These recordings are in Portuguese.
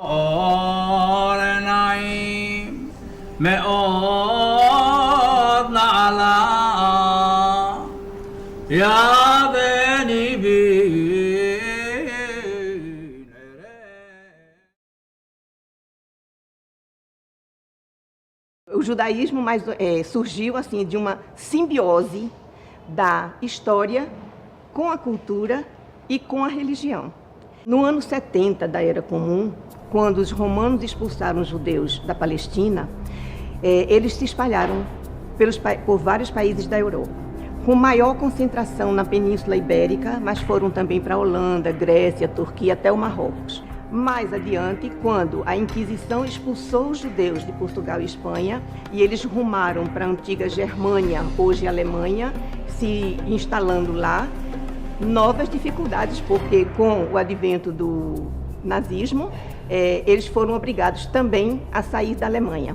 O judaísmo surgiu assim de uma simbiose da história com a cultura e com a religião. No ano 70 da Era Comum, quando os romanos expulsaram os judeus da Palestina, eles se espalharam por vários países da Europa, com maior concentração na Península Ibérica, mas foram também para a Holanda, Grécia, Turquia, até o Marrocos. Mais adiante, quando a Inquisição expulsou os judeus de Portugal e Espanha, e eles rumaram para a antiga Germânia, hoje Alemanha, se instalando lá, novas dificuldades, porque com o advento do nazismo, eles foram obrigados também a sair da Alemanha.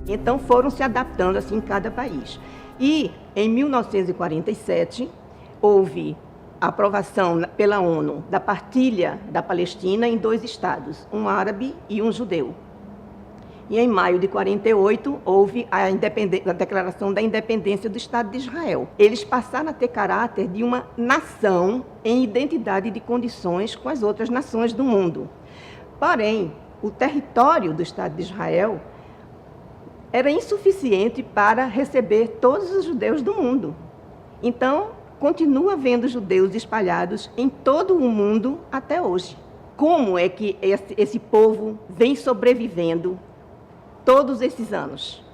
Então foram se adaptando assim em cada país. E em 1947 houve a aprovação pela ONU da partilha da Palestina em 2 estados, um árabe e um judeu. E em maio de 48 houve a declaração da independência do Estado de Israel. Eles passaram a ter caráter de uma nação em identidade de condições com as outras nações do mundo. Porém, o território do Estado de Israel era insuficiente para receber todos os judeus do mundo. Então, continua havendo judeus espalhados em todo o mundo até hoje. Como é que esse povo vem sobrevivendo todos esses anos?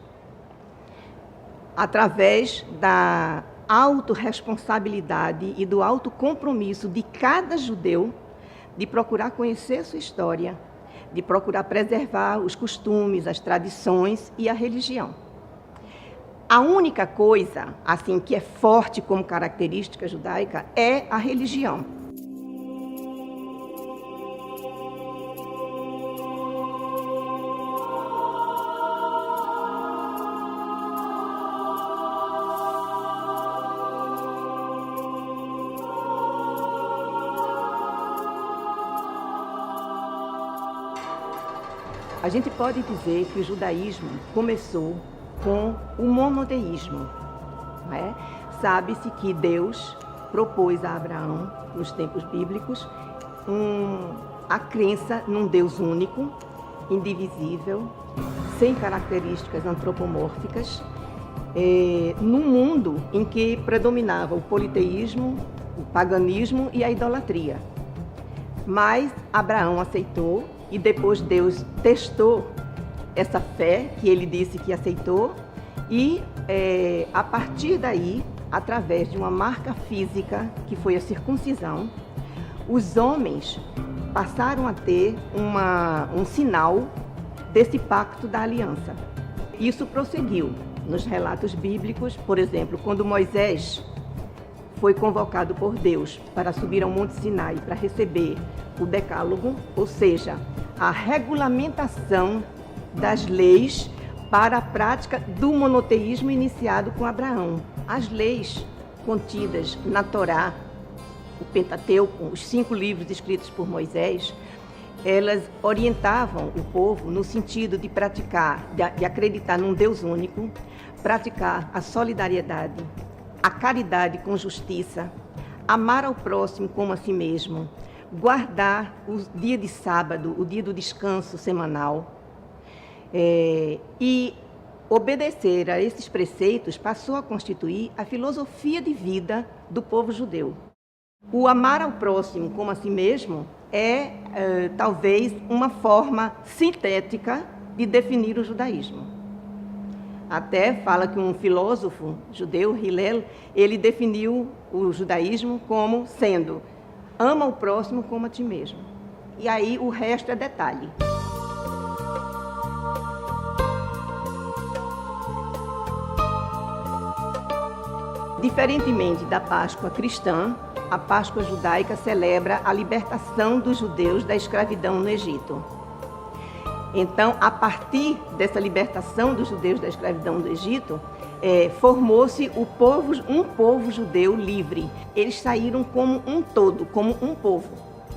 Através da autorresponsabilidade e do autocompromisso de cada judeu de procurar conhecer a sua história, de procurar preservar os costumes, as tradições e a religião. A única coisa assim que é forte como característica judaica é a religião. A gente pode dizer que o judaísmo começou com o monoteísmo. Né? Sabe-se que Deus propôs a Abraão, nos tempos bíblicos, a crença num Deus único, indivisível, sem características antropomórficas, num mundo em que predominava o politeísmo, o paganismo e a idolatria. Mas Abraão aceitou e depois Deus testou essa fé que ele disse que aceitou e, a partir daí, através de uma marca física, que foi a circuncisão, os homens passaram a ter um sinal desse pacto da aliança. Isso prosseguiu nos relatos bíblicos, por exemplo, quando Moisés foi convocado por Deus para subir ao Monte Sinai para receber o Decálogo, ou seja, a regulamentação das leis para a prática do monoteísmo iniciado com Abraão. As leis contidas na Torá, o Pentateuco, os 5 livros escritos por Moisés, elas orientavam o povo no sentido de praticar, de acreditar num Deus único, praticar a solidariedade, a caridade com justiça, amar ao próximo como a si mesmo, guardar o dia de sábado, o dia do descanso semanal, e obedecer a esses preceitos passou a constituir a filosofia de vida do povo judeu. O amar ao próximo como a si mesmo é talvez uma forma sintética de definir o judaísmo. Até fala que um filósofo judeu, Hillel, ele definiu o judaísmo como sendo: ama o próximo como a ti mesmo. E aí o resto é detalhe. Diferentemente da Páscoa cristã, a Páscoa judaica celebra a libertação dos judeus da escravidão no Egito. Então, a partir dessa libertação dos judeus da escravidão do Egito, formou-se um povo judeu livre. Eles saíram como um todo, como um povo.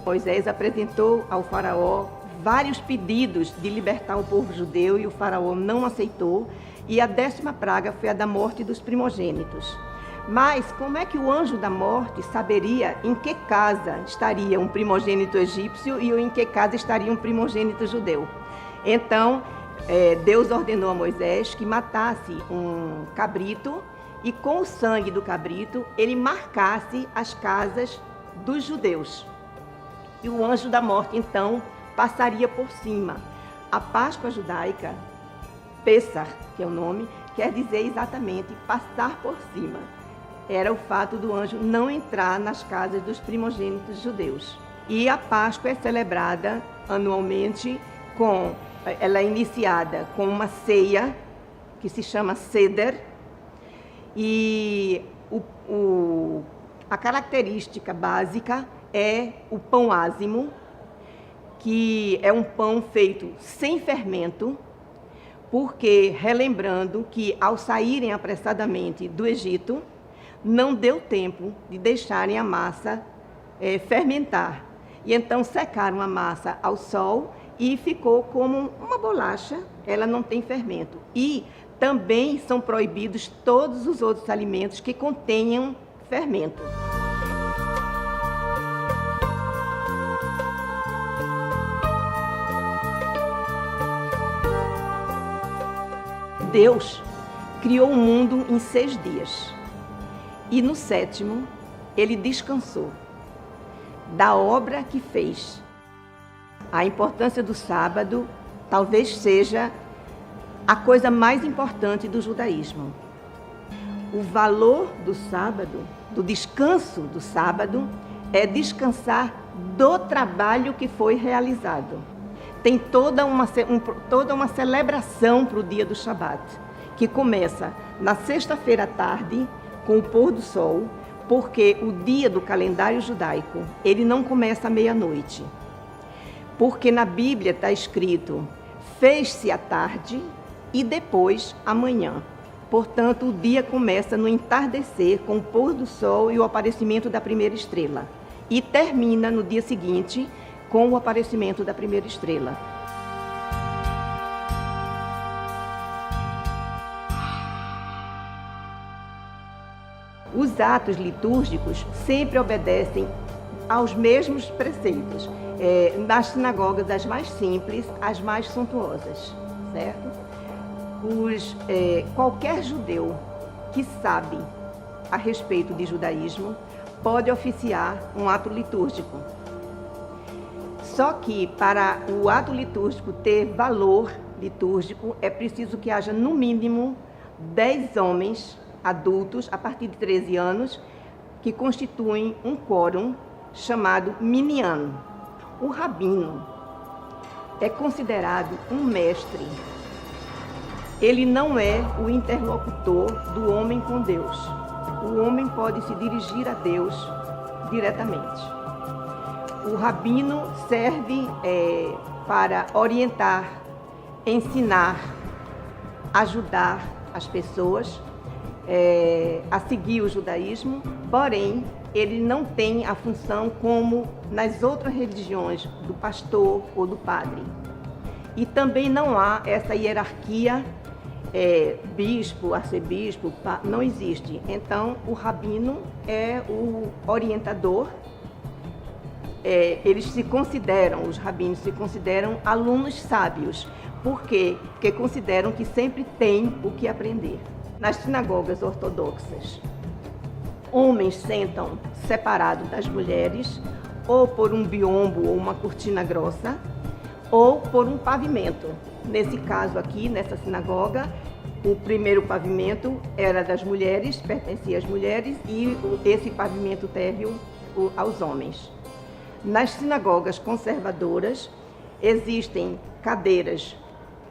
Moisés apresentou ao faraó vários pedidos de libertar o povo judeu e o faraó não aceitou, e a 10ª praga foi a da morte dos primogênitos. Mas como é que o anjo da morte saberia em que casa estaria um primogênito egípcio e em que casa estaria um primogênito judeu? Então, Deus ordenou a Moisés que matasse um cabrito e com o sangue do cabrito ele marcasse as casas dos judeus. E o anjo da morte, então, passaria por cima. A Páscoa judaica, Pessah, que é o nome, quer dizer exatamente passar por cima. Era o fato do anjo não entrar nas casas dos primogênitos judeus. E a Páscoa é celebrada anualmente ela é iniciada com uma ceia que se chama Seder, e a característica básica é o pão ázimo, que é um pão feito sem fermento, porque, relembrando que ao saírem apressadamente do Egito, não deu tempo de deixarem a massa fermentar. E então secaram a massa ao sol e ficou como uma bolacha, ela não tem fermento. E também são proibidos todos os outros alimentos que contenham fermento. Deus criou o mundo em 6 dias e no 7º ele descansou da obra que fez. A importância do sábado talvez seja a coisa mais importante do judaísmo. O valor do sábado, do descanso do sábado, é descansar do trabalho que foi realizado. Tem toda uma celebração para o dia do Shabat, que começa na sexta-feira à tarde, com o pôr do sol, porque o dia do calendário judaico, ele não começa à meia-noite. Porque na Bíblia está escrito, fez-se à tarde e depois amanhã. Portanto, o dia começa no entardecer, com o pôr do sol e o aparecimento da primeira estrela. E termina no dia seguinte, com o aparecimento da primeira estrela. Os atos litúrgicos sempre obedecem aos mesmos preceitos, nas sinagogas as mais simples, as mais suntuosas, certo? Qualquer judeu que sabe a respeito de judaísmo pode oficiar um ato litúrgico. Só que para o ato litúrgico ter valor litúrgico, é preciso que haja no mínimo 10 homens adultos, a partir de 13 anos, que constituem um quórum chamado minyan. O rabino é considerado um mestre. Ele não é o interlocutor do homem com Deus. O homem pode se dirigir a Deus diretamente. O rabino serve para orientar, ensinar, ajudar as pessoas a seguir o judaísmo, porém, ele não tem a função como nas outras religiões do pastor ou do padre. E também não há essa hierarquia bispo, arcebispo, não existe. Então, o rabino é o orientador. Os rabinos se consideram alunos sábios. Por quê? Porque consideram que sempre tem o que aprender. Nas sinagogas ortodoxas, homens sentam separados das mulheres, ou por um biombo ou uma cortina grossa, ou por um pavimento. Nesse caso aqui, nessa sinagoga, o primeiro pavimento era das mulheres, pertencia às mulheres, e esse pavimento térreo aos homens. Nas sinagogas conservadoras, existem cadeiras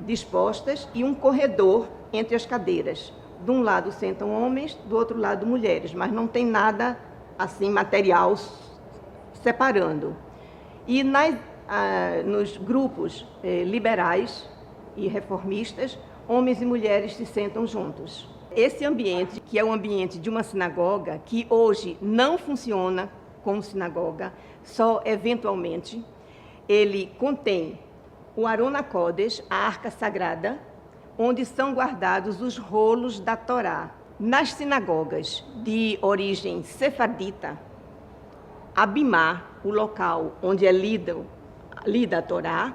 dispostas e um corredor entre as cadeiras. De um lado sentam homens, do outro lado mulheres, mas não tem nada assim material separando. E nos grupos liberais e reformistas, homens e mulheres se sentam juntos. Esse ambiente, que é o ambiente de uma sinagoga, que hoje não funciona como sinagoga, só eventualmente, ele contém o Aron HaKodesh, a Arca Sagrada, onde são guardados os rolos da Torá. Nas sinagogas de origem sefardita, a Bimá, o local onde é lida a Torá,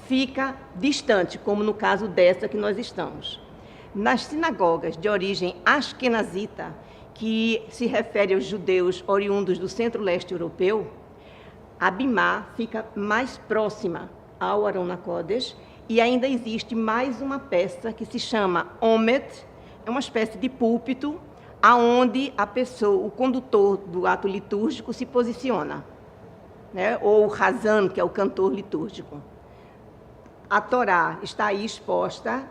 fica distante, como no caso dessa que nós estamos. Nas sinagogas de origem ashkenazita, que se refere aos judeus oriundos do centro-leste europeu, a Bimá fica mais próxima ao Aron HaKodesh e ainda existe mais uma peça que se chama Omed, é uma espécie de púlpito aonde a pessoa, o condutor do ato litúrgico se posiciona, né? Ou o Hazan, que é o cantor litúrgico. A Torá está aí exposta,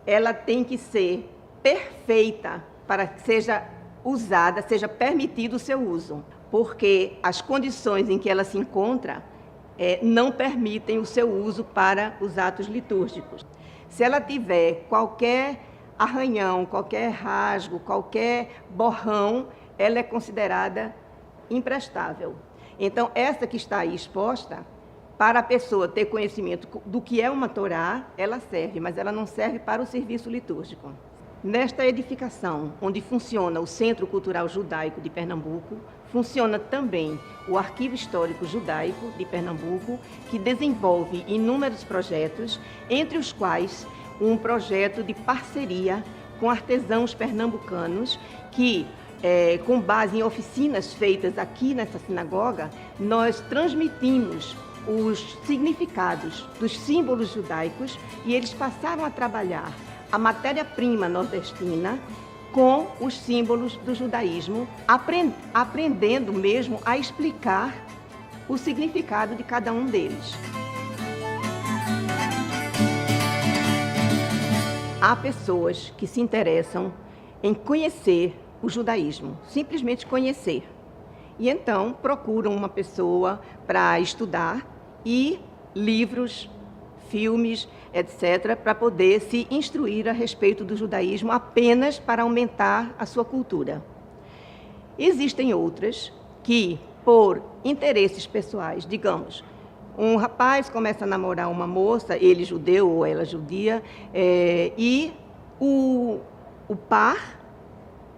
ela tem que ser perfeita para que seja usada, seja permitido o seu uso, porque as condições em que ela se encontra não permitem o seu uso para os atos litúrgicos. Se ela tiver qualquer arranhão, qualquer rasgo, qualquer borrão, ela é considerada imprestável. Então, essa que está aí exposta, para a pessoa ter conhecimento do que é uma Torá, ela serve, mas ela não serve para o serviço litúrgico. Nesta edificação, onde funciona o Centro Cultural Judaico de Pernambuco, funciona também o Arquivo Histórico Judaico de Pernambuco, que desenvolve inúmeros projetos, entre os quais um projeto de parceria com artesãos pernambucanos que, com base em oficinas feitas aqui nessa sinagoga, nós transmitimos os significados dos símbolos judaicos e eles passaram a trabalhar a matéria-prima nordestina com os símbolos do judaísmo, aprendendo mesmo a explicar o significado de cada um deles. Há pessoas que se interessam em conhecer o judaísmo, simplesmente conhecer. E então procuram uma pessoa para estudar e livros, filmes, etc., para poder se instruir a respeito do judaísmo apenas para aumentar a sua cultura. Existem outras que, por interesses pessoais, digamos, um rapaz começa a namorar uma moça, ele judeu ou ela judia, e o par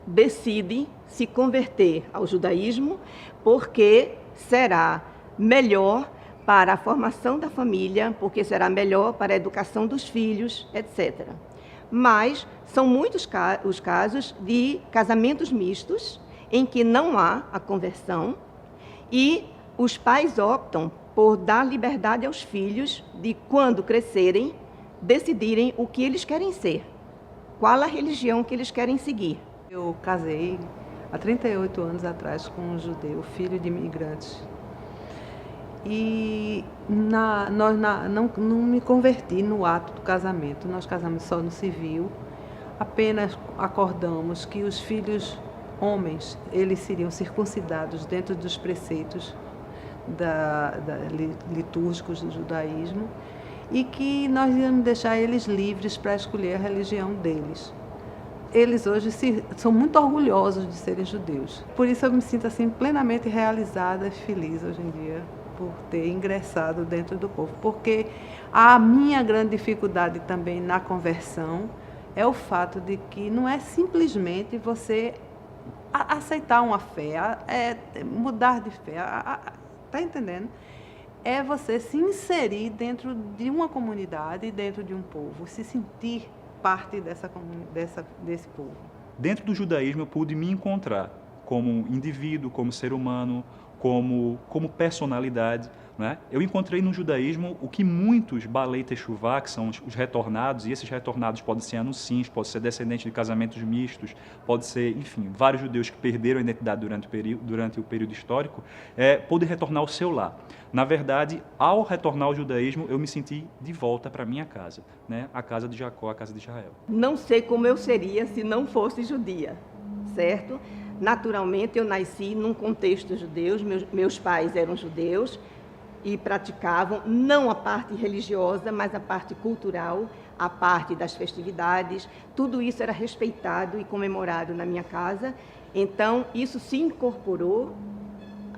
decide se converter ao judaísmo porque será melhor para a formação da família, porque será melhor para a educação dos filhos, etc. Mas são muitos os casos de casamentos mistos, em que não há a conversão, e os pais optam por dar liberdade aos filhos de, quando crescerem, decidirem o que eles querem ser, qual a religião que eles querem seguir. Eu casei há 38 anos atrás com um judeu, filho de imigrantes. E não me converti no ato do casamento, nós casamos só no civil, apenas acordamos que os filhos homens, eles seriam circuncidados dentro dos preceitos litúrgicos do judaísmo e que nós íamos deixar eles livres para escolher a religião deles. Eles hoje são muito orgulhosos de serem judeus. Por isso eu me sinto assim plenamente realizada e feliz hoje em dia por ter ingressado dentro do povo. Porque a minha grande dificuldade também na conversão é o fato de que não é simplesmente você aceitar uma fé, mudar de fé, tá entendendo? É você se inserir dentro de uma comunidade, dentro de um povo, se sentir parte desse povo. Dentro do judaísmo eu pude me encontrar como indivíduo, como ser humano, como personalidade, né? Eu encontrei no judaísmo o que muitos Balei Teshuvá, que são os retornados, e esses retornados podem ser anuncins, podem ser descendentes de casamentos mistos, pode ser, enfim, vários judeus que perderam a identidade durante o período histórico, podem retornar ao seu lar. Na verdade, ao retornar ao judaísmo, eu me senti de volta para minha casa, né? A casa de Jacó, a casa de Israel. Não sei como eu seria se não fosse judia, certo? Naturalmente, eu nasci num contexto judeu, meus pais eram judeus e praticavam não a parte religiosa, mas a parte cultural, a parte das festividades. Tudo isso era respeitado e comemorado na minha casa. Então, isso se incorporou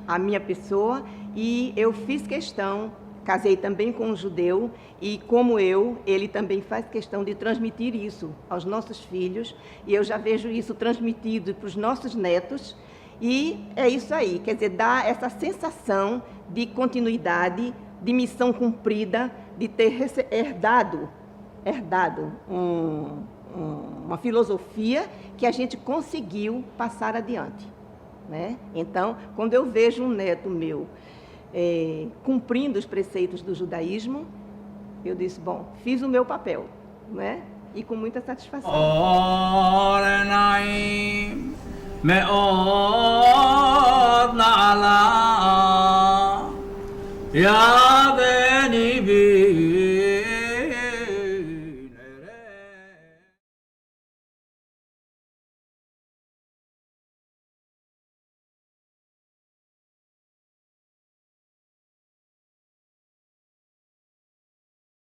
à minha pessoa e eu fiz questão casei também com um judeu e, como ele também faz questão de transmitir isso aos nossos filhos, e eu já vejo isso transmitido para os nossos netos, e é isso aí, quer dizer, dá essa sensação de continuidade, de missão cumprida, de ter herdado uma filosofia que a gente conseguiu passar adiante, né? Então, quando eu vejo um neto meu cumprindo os preceitos do judaísmo, eu disse, bom, fiz o meu papel, né? E com muita satisfação. Ya beni